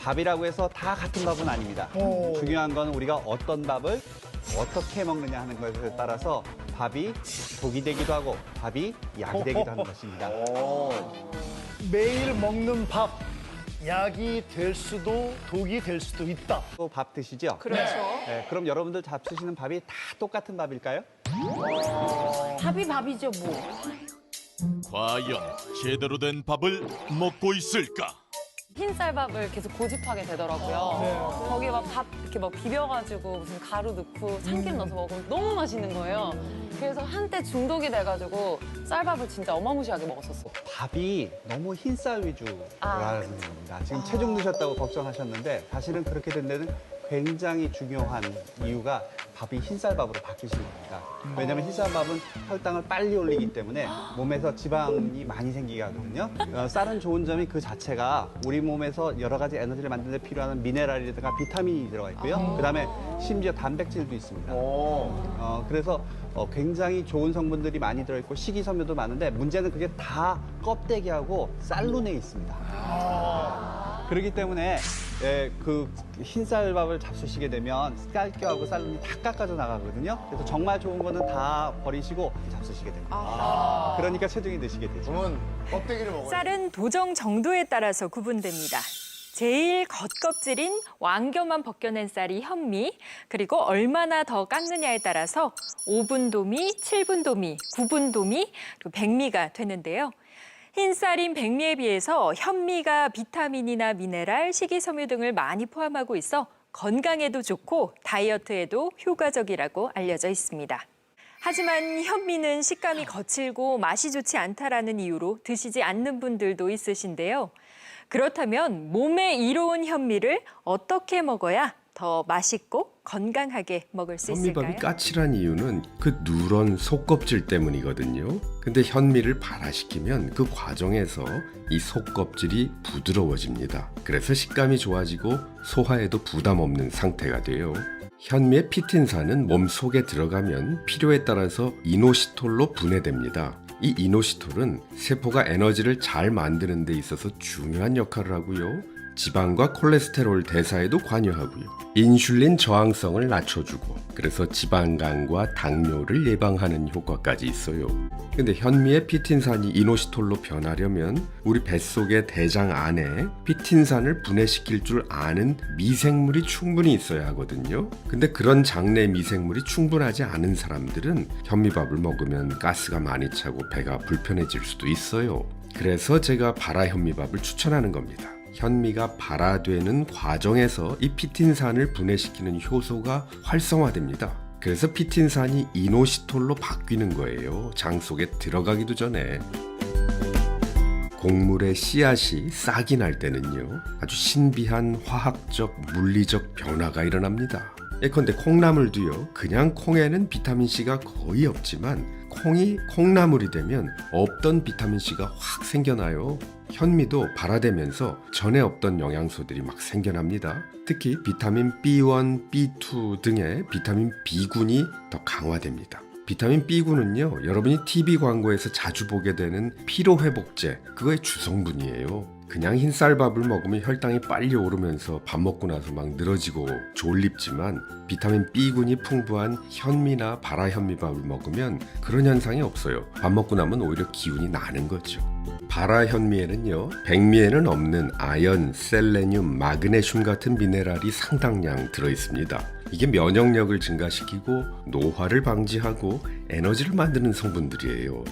밥이라고 해서 다 같은 밥은 아닙니다. 중요한 건 우리가 어떤 밥을 어떻게 먹느냐 하는 것에 따라서 밥이 독이 되기도 하고 밥이 약이 되기도 하는 것입니다. 매일 먹는 밥, 약이 될 수도 독이 될 수도 있다. 또 밥 드시죠? 그렇죠. 네, 그럼 여러분들 잡수시는 밥이 다 똑같은 밥일까요? 밥이 밥이죠, 뭐. 과연 제대로 된 밥을 먹고 있을까? 흰쌀밥을 계속 고집하게 되더라고요. 거기에 막 밥 이렇게 막 비벼가지고 무슨 가루 넣고 참기름 넣어서 먹으면 너무 맛있는 거예요. 그래서 한때 중독이 돼가지고 쌀밥을 진짜 어마무시하게 먹었었어. 밥이 너무 흰쌀 위주라는 겁니다. 지금 체중 드셨다고 걱정하셨는데 사실은 그렇게 된 데는 굉장히 중요한 이유가 밥이 흰쌀밥으로 바뀌시는 겁니다. 왜냐하면 흰쌀밥은 혈당을 빨리 올리기 때문에 몸에서 지방이 많이 생기게 하거든요. 쌀은 좋은 점이 그 자체가 우리 몸에서 여러 가지 에너지를 만드는 데 필요한 미네랄이라든가 비타민이 들어가 있고요. 그다음에 심지어 단백질도 있습니다. 그래서 굉장히 좋은 성분들이 많이 들어있고 식이섬유도 많은데 문제는 그게 다 껍데기하고 쌀룬에 있습니다. 그렇기 때문에 그 흰쌀밥을 잡수시게 되면 쌀겨하고 쌀룬이 다 깎아져 나가거든요. 그래서 정말 좋은 거는 다 버리시고 잡수시게 됩니다. 그러니까 체중이 드시게 되죠. 그러면 껍데기를 먹어요. 쌀은 도정 정도에 따라서 구분됩니다. 제일 겉껍질인 왕겨만 벗겨낸 쌀이 현미, 그리고 얼마나 더 깎느냐에 따라서 5분도미, 7분도미, 9분도미, 그리고 백미가 되는데요. 흰쌀인 백미에 비해서 현미가 비타민이나 미네랄, 식이섬유 등을 많이 포함하고 있어 건강에도 좋고 다이어트에도 효과적이라고 알려져 있습니다. 하지만 현미는 식감이 거칠고 맛이 좋지 않다라는 이유로 드시지 않는 분들도 있으신데요. 그렇다면 몸에 이로운 현미를 어떻게 먹어야 더 맛있고 건강하게 먹을 수 있을까요? 현미밥이 까칠한 이유는 그 누런 속껍질 때문이거든요. 근데 현미를 발화시키면 그 과정에서 이 속껍질이 부드러워집니다. 그래서 식감이 좋아지고 소화에도 부담 없는 상태가 돼요. 현미의 피틴산은 몸 속에 들어가면 필요에 따라서 이노시톨로 분해됩니다. 이 이노시톨은 세포가 에너지를 잘 만드는 데 있어서 중요한 역할을 하고요. 지방과 콜레스테롤 대사에도 관여하고요. 인슐린 저항성을 낮춰주고 그래서 지방간과 당뇨를 예방하는 효과까지 있어요. 근데 현미의 피틴산이 이노시톨로 변하려면 우리 뱃속의 대장 안에 피틴산을 분해시킬 줄 아는 미생물이 충분히 있어야 하거든요. 근데 그런 장내 미생물이 충분하지 않은 사람들은 현미밥을 먹으면 가스가 많이 차고 배가 불편해질 수도 있어요. 그래서 제가 발화 현미밥을 추천하는 겁니다. 현미가 발화되는 과정에서 이 피틴산을 분해시키는 효소가 활성화됩니다. 그래서 피틴산이 이노시톨로 바뀌는 거예요. 장 속에 들어가기도 전에. 곡물의 씨앗이 싹이 날 때는요, 아주 신비한 화학적, 물리적 변화가 일어납니다. 예컨대 콩나물도요, 그냥 콩에는 비타민C가 거의 없지만 콩이 콩나물이 되면 없던 비타민C가 확 생겨나요. 현미도 발화되면서 전에 없던 영양소들이 막 생겨납니다. 특히 비타민 B1, B2 등의 비타민 B군이 더 강화됩니다. 비타민 B군은요, 여러분이 TV 광고에서 자주 보게 되는 피로회복제, 그거의 주성분이에요. 그냥 흰쌀밥을 먹으면 혈당이 빨리 오르면서 밥 먹고 나서 막 늘어지고 졸립지만 비타민 B군이 풍부한 현미나 발화 현미밥을 먹으면 그런 현상이 없어요. 밥 먹고 나면 오히려 기운이 나는 거죠. 발화 현미에는요, 백미에는 없는 아연, 셀레늄, 마그네슘 같은 미네랄이 상당량 들어있습니다. 이게 면역력을 증가시키고 노화를 방지하고 에너지를 만드는 성분들이에요.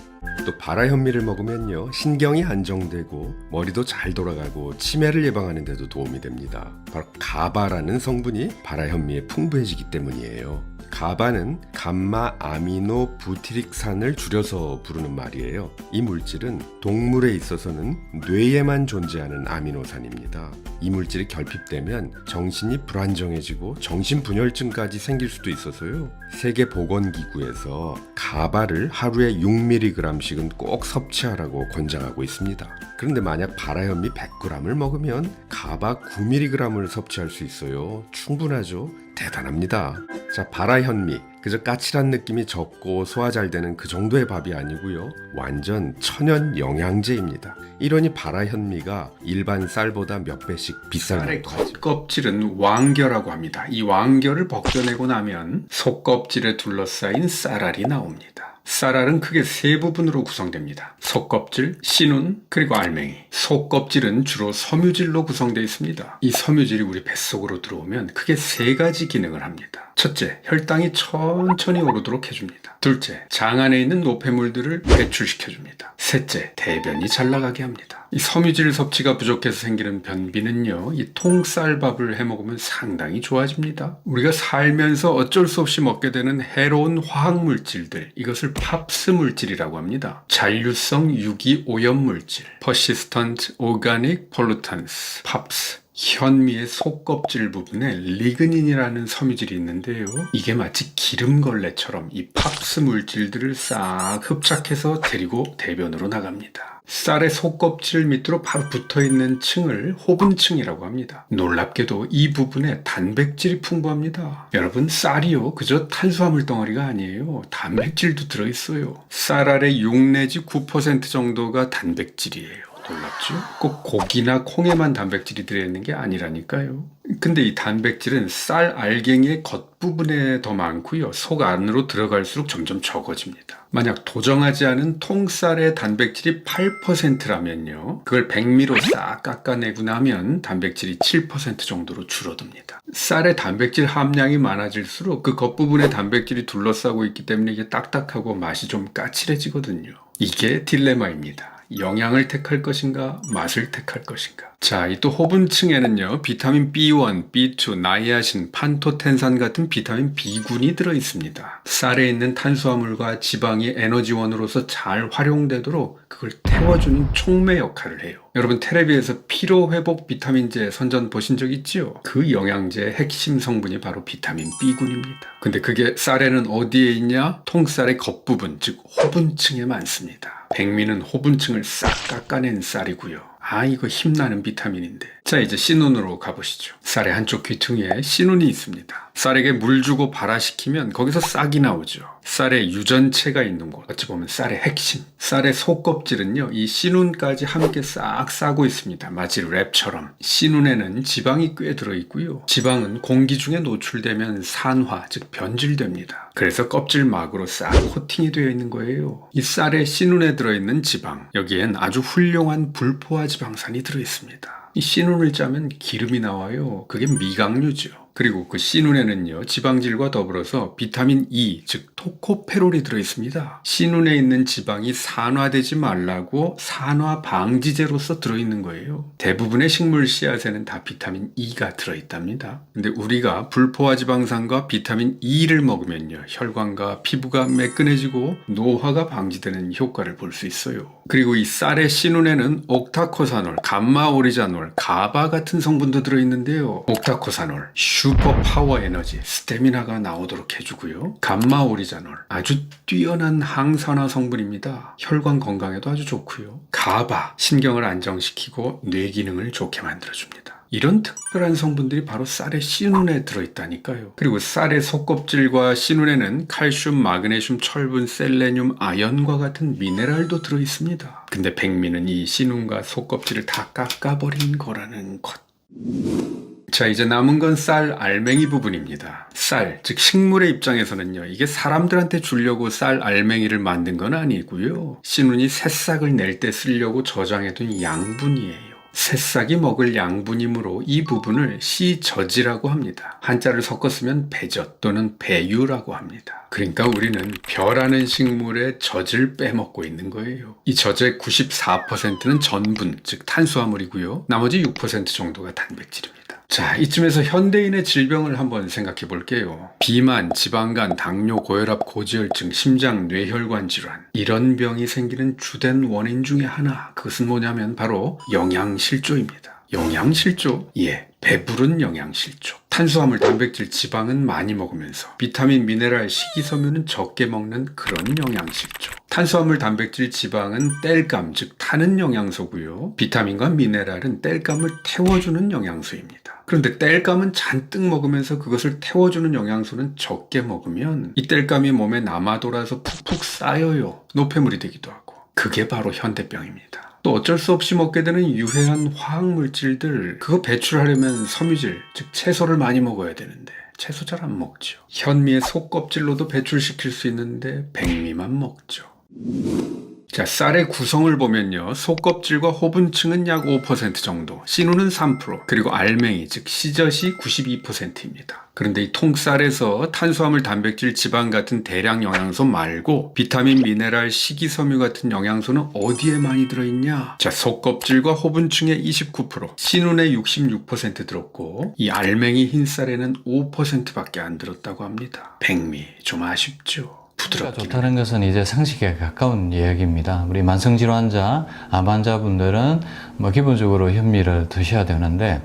또 발화 현미를 먹으면요, 신경이 안정되고 머리도 잘 돌아가고 치매를 예방하는 데도 도움이 됩니다. 바로 가바라는 성분이 발화 현미에 풍부해지기 때문이에요. 가바는 감마 아미노 부티릭산을 줄여서 부르는 말이에요. 이 물질은 동물에 있어서는 뇌에만 존재하는 아미노산입니다. 이 물질이 결핍되면 정신이 불안정해지고 정신분열증까지 생길 수도 있어서요. 세계보건기구에서 가바를 하루에 6mg씩은 꼭 섭취하라고 권장하고 있습니다. 그런데 만약 발화 현미 100g을 먹으면 가바 9mg을 섭취할 수 있어요. 충분하죠? 대단합니다. 자, 바라현미. 그저 까칠한 느낌이 적고 소화 잘 되는 그 정도의 밥이 아니고요. 완전 천연 영양제입니다. 이러니 바라현미가 일반 쌀보다 몇 배씩 비싼 쌀의 거죠. 겉껍질은 왕겨라고 합니다. 이 왕겨를 벗겨내고 나면 속껍질에 둘러싸인 쌀알이 나옵니다. 쌀알은 크게 세 부분으로 구성됩니다. 속껍질, 씨눈, 그리고 알맹이. 속껍질은 주로 섬유질로 구성되어 있습니다. 이 섬유질이 우리 뱃속으로 들어오면 크게 세 가지 기능을 합니다. 첫째, 혈당이 천천히 오르도록 해줍니다. 둘째, 장 안에 있는 노폐물들을 배출시켜줍니다. 셋째, 대변이 잘 나가게 합니다. 이 섬유질 섭취가 부족해서 생기는 변비는요, 이 통쌀밥을 해먹으면 상당히 좋아집니다. 우리가 살면서 어쩔 수 없이 먹게 되는 해로운 화학물질들, 이것을 팝스 물질이라고 합니다. 잔류성 유기 오염물질, Persistent Organic Pollutants, 팝스. 현미의 속껍질 부분에 리그닌이라는 섬유질이 있는데요. 이게 마치 기름걸레처럼 이 팝스 물질들을 싹 흡착해서 데리고 대변으로 나갑니다. 쌀의 속껍질 밑으로 바로 붙어있는 층을 호분층이라고 합니다. 놀랍게도 이 부분에 단백질이 풍부합니다. 여러분, 쌀이요, 그저 탄수화물 덩어리가 아니에요. 단백질도 들어있어요. 쌀알의 6 내지 9% 정도가 단백질이에요. 놀랍죠? 꼭 고기나 콩에만 단백질이 들어있는 게 아니라니까요. 근데 이 단백질은 쌀 알갱이의 겉부분에 더 많고요. 속 안으로 들어갈수록 점점 적어집니다. 만약 도정하지 않은 통쌀의 단백질이 8%라면요. 그걸 백미로 싹 깎아내고 나면 단백질이 7% 정도로 줄어듭니다. 쌀의 단백질 함량이 많아질수록 그 겉부분에 단백질이 둘러싸고 있기 때문에 이게 딱딱하고 맛이 좀 까칠해지거든요. 이게 딜레마입니다. 영양을 택할 것인가, 맛을 택할 것인가. 자, 이 또 호분층에는요, 비타민 B1, B2, 나이아신, 판토텐산 같은 비타민 B군이 들어있습니다. 쌀에 있는 탄수화물과 지방이 에너지원으로서 잘 활용되도록 그걸 태워주는 촉매 역할을 해요. 여러분, 텔레비에서 피로회복 비타민제 선전 보신 적 있죠? 그 영양제의 핵심 성분이 바로 비타민 B군입니다. 근데 그게 쌀에는 어디에 있냐? 통쌀의 겉부분, 즉 호분층에 많습니다. 백미는 호분층을 싹 깎아낸 쌀이고요. 아, 이거 힘나는 비타민인데. 자, 이제 씨눈으로 가보시죠. 쌀의 한쪽 귀퉁이에 씨눈이 있습니다. 쌀에게 물 주고 발화시키면 거기서 싹이 나오죠. 쌀에 유전체가 있는 곳, 어찌 보면 쌀의 핵심. 쌀의 속껍질은요, 이 씨눈까지 함께 싹 싸고 있습니다. 마치 랩처럼. 씨눈에는 지방이 꽤 들어있고요. 지방은 공기 중에 노출되면 산화, 즉 변질됩니다. 그래서 껍질막으로 싹 코팅이 되어 있는 거예요. 이 쌀의 씨눈에 들어있는 지방, 여기엔 아주 훌륭한 불포화 지방산이 들어있습니다. 이 씨눈을 짜면 기름이 나와요. 그게 미각류죠. 그리고 그 씨눈에는요, 지방질과 더불어서 비타민 E, 즉 토코페롤이 들어있습니다. 씨눈에 있는 지방이 산화되지 말라고 산화 방지제로서 들어있는 거예요. 대부분의 식물 씨앗에는 다 비타민 E가 들어있답니다. 근데 우리가 불포화 지방산과 비타민 E를 먹으면요, 혈관과 피부가 매끈해지고 노화가 방지되는 효과를 볼 수 있어요. 그리고 이 쌀의 씨눈에는 옥타코사놀, 감마오리자놀, 가바 같은 성분도 들어있는데요. 옥타코사놀, 슈퍼 파워 에너지, 스태미나가 나오도록 해주고요. 감마오리자놀, 아주 뛰어난 항산화 성분입니다. 혈관 건강에도 아주 좋고요. 가바, 신경을 안정시키고 뇌 기능을 좋게 만들어줍니다. 이런 특별한 성분들이 바로 쌀의 씨눈에 들어있다니까요. 그리고 쌀의 속껍질과 씨눈에는 칼슘, 마그네슘, 철분, 셀레늄, 아연과 같은 미네랄도 들어있습니다. 근데 백미는 이 씨눈과 속껍질을 다 깎아버린 거라는 것. 자, 이제 남은 건 쌀 알맹이 부분입니다. 쌀, 즉 식물의 입장에서는요, 이게 사람들한테 주려고 쌀 알맹이를 만든 건 아니고요. 씨눈이 새싹을 낼 때 쓰려고 저장해둔 양분이에요. 새싹이 먹을 양분이므로 이 부분을 씨젖이라고 합니다. 한자를 섞어 쓰면 배젖 또는 배유라고 합니다. 그러니까 우리는 벼라는 식물의 젖을 빼먹고 있는 거예요. 이 젖의 94%는 전분, 즉 탄수화물이고요. 나머지 6% 정도가 단백질입니다. 자, 이쯤에서 현대인의 질병을 한번 생각해 볼게요. 비만, 지방간, 당뇨, 고혈압, 고지혈증, 심장, 뇌혈관 질환, 이런 병이 생기는 주된 원인 중에 하나, 그것은 뭐냐면 바로 영양실조입니다. 영양실조? 예, 배부른 영양실조. 탄수화물, 단백질, 지방은 많이 먹으면서 비타민, 미네랄, 식이섬유는 적게 먹는 그런 영양실조. 탄수화물, 단백질, 지방은 땔감, 즉 타는 영양소고요. 비타민과 미네랄은 땔감을 태워주는 영양소입니다. 그런데 땔감은 잔뜩 먹으면서 그것을 태워주는 영양소는 적게 먹으면 이 땔감이 몸에 남아돌아서 푹푹 쌓여요. 노폐물이 되기도 하고. 그게 바로 현대병입니다. 또 어쩔 수 없이 먹게 되는 유해한 화학물질들, 그거 배출하려면 섬유질, 즉 채소를 많이 먹어야 되는데 채소 잘 안 먹죠. 현미의 속껍질로도 배출시킬 수 있는데 백미만 먹죠. 자, 쌀의 구성을 보면요. 속껍질과 호분층은 약 5% 정도, 씨눈은 3%, 그리고 알맹이, 즉 씨젖이 92%입니다. 그런데 이 통쌀에서 탄수화물, 단백질, 지방 같은 대량 영양소 말고 비타민, 미네랄, 식이섬유 같은 영양소는 어디에 많이 들어있냐? 자, 속껍질과 호분층에 29%, 씨눈에 66% 들었고 이 알맹이 흰쌀에는 5%밖에 안 들었다고 합니다. 백미, 좀 아쉽죠? 좋다는 것은 이제 상식에 가까운 이야기입니다. 우리 만성질환자, 암 환자분들은 기본적으로 현미를 드셔야 되는데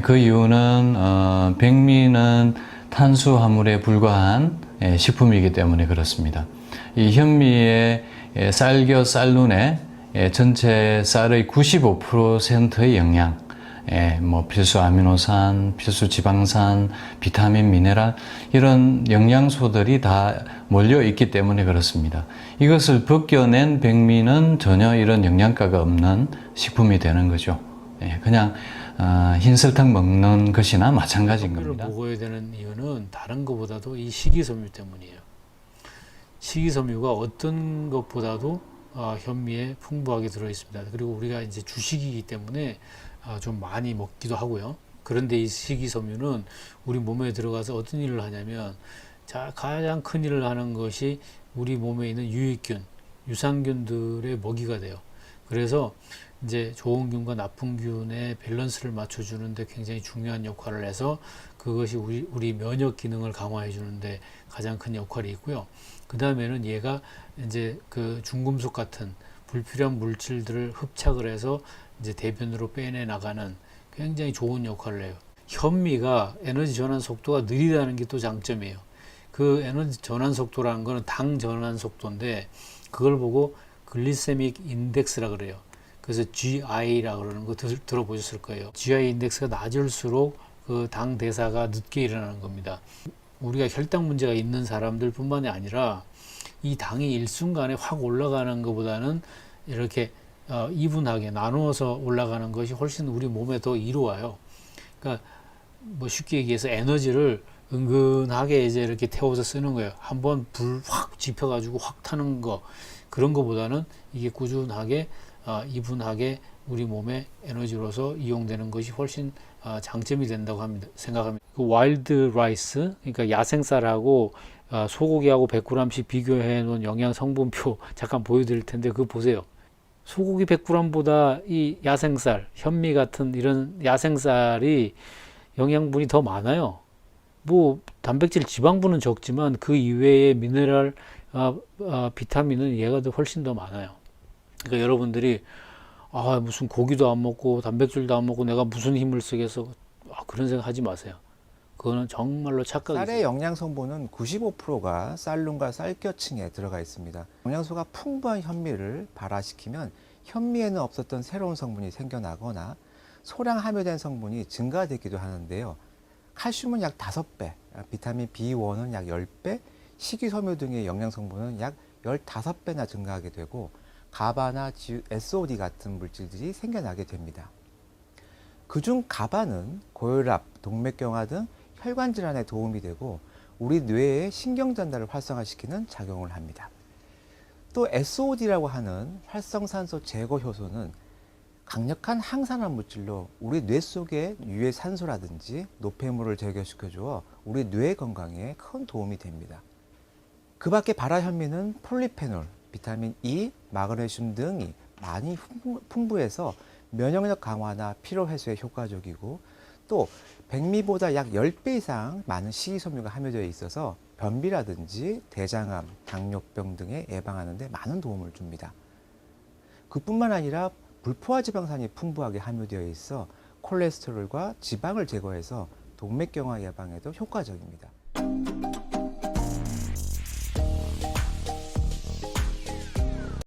그 이유는 백미는 탄수화물에 불과한 식품이기 때문에 그렇습니다. 이 현미의 쌀겨, 쌀눈에 전체 쌀의 95%의 영양, 필수 아미노산, 필수 지방산, 비타민, 미네랄 이런 영양소들이 다 몰려 있기 때문에 그렇습니다. 이것을 벗겨낸 백미는 전혀 이런 영양가가 없는 식품이 되는 거죠. 그냥 흰 설탕 먹는 것이나 마찬가지인 겁니다. 먹어야 되는 이유는 다른 것보다도 이 식이섬유 때문이에요. 식이섬유가 어떤 것보다도 현미에 풍부하게 들어 있습니다. 그리고 우리가 이제 주식이기 때문에 좀 많이 먹기도 하고요. 그런데 이 식이섬유는 우리 몸에 들어가서 어떤 일을 하냐면 가장 큰 일을 하는 것이 우리 몸에 있는 유익균, 유산균들의 먹이가 돼요. 그래서 이제 좋은 균과 나쁜 균의 밸런스를 맞춰주는데 굉장히 중요한 역할을 해서 그것이 우리 면역 기능을 강화해 주는데 가장 큰 역할이 있고요. 그 다음에는 얘가 이제 그 중금속 같은 불필요한 물질들을 흡착을 해서 이제 대변으로 빼내 나가는 굉장히 좋은 역할을 해요. 현미가 에너지 전환 속도가 느리다는 게 또 장점이에요. 그 에너지 전환 속도라는 거는 당 전환 속도인데 그걸 보고 글리세믹 인덱스라 그래요. 그래서 GI라 그러는 거 들어보셨을 거예요. GI 인덱스가 낮을수록 그 당 대사가 늦게 일어나는 겁니다. 우리가 혈당 문제가 있는 사람들 뿐만이 아니라 이 당이 일순간에 확 올라가는 것보다는 이렇게 이분하게 나누어서 올라가는 것이 훨씬 우리 몸에 더 이로와요. 그러니까 뭐 쉽게 얘기해서 에너지를 은근하게 이제 이렇게 태워서 쓰는 거예요. 한번 불 확 지펴가지고 확 타는 거 그런 거보다는 이게 꾸준하게 이분하게 우리 몸에 에너지로서 이용되는 것이 훨씬 장점이 된다고 생각합니다. 그 와일드 라이스, 그러니까 야생쌀하고 소고기하고 100g씩 비교해 놓은 영양 성분표 잠깐 보여드릴 텐데 그거 보세요. 소고기 100g보다 이 야생쌀, 현미 같은 이런 야생쌀이 영양분이 더 많아요. 뭐 단백질, 지방분은 적지만 그 이외의 미네랄, 비타민은 얘가 훨씬 더 많아요. 그러니까 여러분들이 무슨 고기도 안 먹고 단백질도 안 먹고 내가 무슨 힘을 쓰겠어, 그런 생각 하지 마세요. 그거는 정말로 착각이죠. 쌀의 영양 성분은 95%가 쌀눈과 쌀겨층에 들어가 있습니다. 영양소가 풍부한 현미를 발화시키면 현미에는 없었던 새로운 성분이 생겨나거나 소량 함유된 성분이 증가되기도 하는데요. 칼슘은 약 5배, 비타민 B1은 약 10배, 식이섬유 등의 영양 성분은 약 15배나 증가하게 되고 가바나 SOD 같은 물질들이 생겨나게 됩니다. 그중 가바는 고혈압, 동맥경화 등 혈관 질환에 도움이 되고 우리 뇌의 신경 전달을 활성화시키는 작용을 합니다. 또 SOD라고 하는 활성산소 제거 효소는 강력한 항산화 물질로 우리 뇌 속의 유해 산소라든지 노폐물을 제거시켜 주어 우리 뇌 건강에 큰 도움이 됩니다. 그 밖에 발화현미는 폴리페놀, 비타민 E, 마그네슘 등이 많이 풍부해서 면역력 강화나 피로 해소에 효과적이고 또 백미보다 약 10배 이상 많은 식이섬유가 함유되어 있어서 변비라든지 대장암, 당뇨병 등에 예방하는 데 많은 도움을 줍니다. 그뿐만 아니라 불포화 지방산이 풍부하게 함유되어 있어 콜레스테롤과 지방을 제거해서 동맥경화 예방에도 효과적입니다.